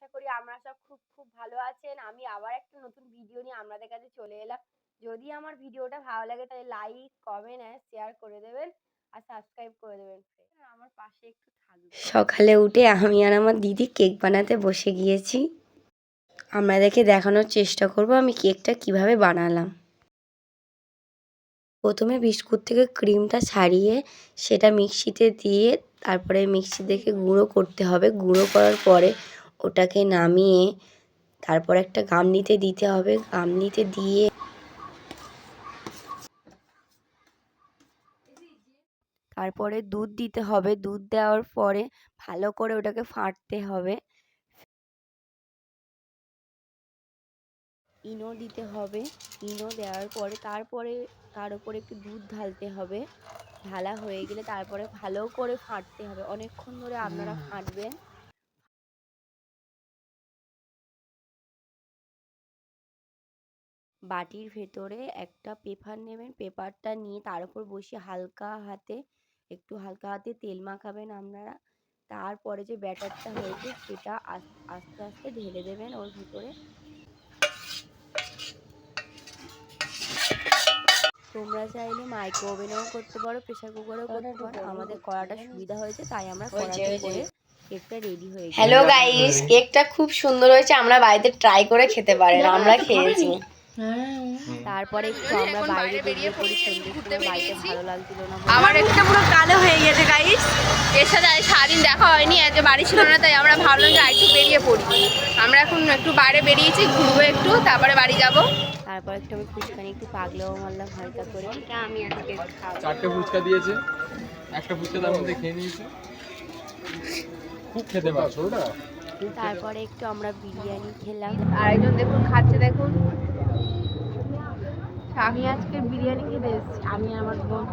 আশা করি আমরা সব খুব খুব ভালো আছেন। আমি আবার একটা নতুন ভিডিও নিয়ে আপনাদের কাছে চলে এলাম। যদি আমার ভিডিওটা ভালো লাগে তাহলে লাইক, কমেন্ট আর শেয়ার করে দেবেন আর সাবস্ক্রাইব করে দেবেন। আমার পাশে একটু থাকবেন। সকালে উঠে আমি আর আমার দিদি কেক বানাতে বসে গিয়েছি। আপনাদেরকে দেখানোর চেষ্টা করব আমি কেকটা কিভাবে বানালাম। প্রথমে বিস্কুট থেকে ক্রিমটা ছাড়িয়ে সেটা মিক্সিতে দিয়ে তারপরে মিক্সি থেকে গুঁড়ো করতে হবে। গুঁড়ো করার পরে ওটাকে নামিয়ে তারপর একটা গামলিতে দিতে হবে। গামলিতে দিয়ে তারপরে দুধ দিতে হবে। দুধ দেওয়ার পরে ভালো করে ওটাকে ফাটতে হবে। ইনো দিতে হবে। ইনো দেওয়ার পরে তারপরে তার উপরে একটু দুধ ঢালতে হবে। ঢালা হয়ে গেলে তারপরে ভালো করে ফাটতে হবে। অনেকক্ষণ ধরে আপনারা ফাটবেন। বাটির ভেতরে একটা পেপার নেবেন। পেপারটা নিয়ে তার উপর বসিয়ে হালকা হাতে তেল মাখাবেন আপনারা। তারপরে যে ব্যাটারটা হয়েছে সেটা আস্তে আস্তে ঢেলে দেবেন ওর ভিতরে। তোমরা চাইলে মাইক্রো ওভেনেও করতে পারো, প্রেসার কুকারেও করতে পারো। আমাদের কড়াটা সুবিধা হয়েছে তাই আমরা কড়াতে করে কেকটা রেডি হয়ে গেছে। হ্যালো গাইস, কেকটা খুব সুন্দর হয়েছে। আমরা বাড়িতে ট্রাই করে খেতে পারেন। আমরা খেয়েছি। তারপরে একটু আমরা বাইরে বেরিয়ে পড়ি। সন্ধ্যের সময় বাড়িতে ভালো লাগছিল না। আমার একটা পুরো কালো হয়ে গেছে গাইস। এর সাথে সারাদিন দেখা হয়নি, আজ বাড়ি ছিল না তাই আমরা ভাবলাম যে একটু বেরিয়ে পড়ি। আমরা এখন একটু বাইরে বেরিয়েছি, ঘুরবো একটু, তারপরে বাড়ি যাব। তারপর একটু আমি ফুচকা একটু পাগলাও মারলাম হালকা করে। আমি আজকে খাবো। 4টে ফুচকা দিয়েছে, একটা ফুচকা তার মধ্যে খেয়ে নিয়েছে। খুব খেতে পারছো ওটা। তারপরে একটু আমরা বিরিয়ানি খেলাম। আরেকজন দেখুন খাচ্ছে, দেখুন। আমি আজকে বিরিয়ানি খেতে এসেছি, আমি আমার বোন।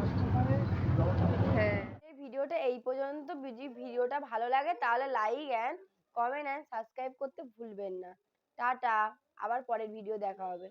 হ্যাঁ, এই ভিডিওটা এই পর্যন্ত। যদি ভিডিওটা ভালো লাগে তাহলে like and comment and subscribe করতে ভুলবেন না। টাটা, আবার পরের ভিডিও দেখা হবে।